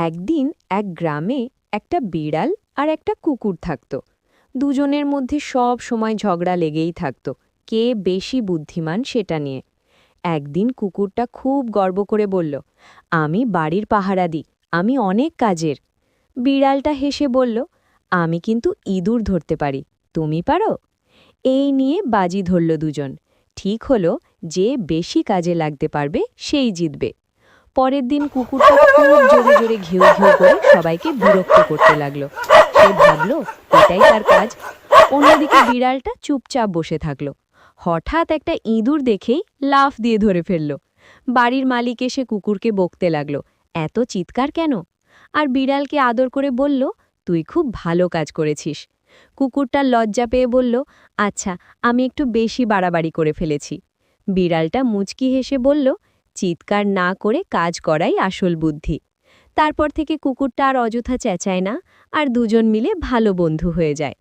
একদিন এক গ্রামে একটা বিড়াল আর একটা কুকুর থাকত। দুজনের মধ্যে সব সময় ঝগড়া লেগেই থাকত, কে বেশি বুদ্ধিমান সেটা নিয়ে। একদিন কুকুরটা খুব গর্ব করে বলল, আমি বাড়ির পাহারা দিই, আমি অনেক কাজের। বিড়ালটা হেসে বলল, আমি কিন্তু ইঁদুর ধরতে পারি, তুমি পারো? এই নিয়ে বাজি ধরল দুজন। ঠিক হলো, যে বেশি কাজে লাগতে পারবে সেই জিতবে। পরের দিন কুকুরটা খুব জোরে জোরে ঘেউ ঘেউ করে সবাইকে বিরক্ত করতে লাগলো। সে ভাবল এটাই তার কাজ। অন্যদিকে বিড়ালটা চুপচাপ বসে থাকলো। হঠাৎ একটা ইঁদুর দেখেই লাফ দিয়ে ধরে ফেলল। বাড়ির মালিক এসে কুকুরকে বকতে লাগলো, এত চিৎকার কেন? আর বিড়ালকে আদর করে বলল, তুই খুব ভালো কাজ করেছিস। কুকুরটা লজ্জা পেয়ে বলল, আচ্ছা, আমি একটু বেশি বাড়াবাড়ি করে ফেলেছি। বিড়ালটা মুচকি হেসে বলল, চিৎকার না করে কাজ করাই আসল বুদ্ধি। তারপর থেকে কুকুরটা আর অযথা চেঁচায় না, আর দুজন মিলে ভালো বন্ধু হয়ে যায়।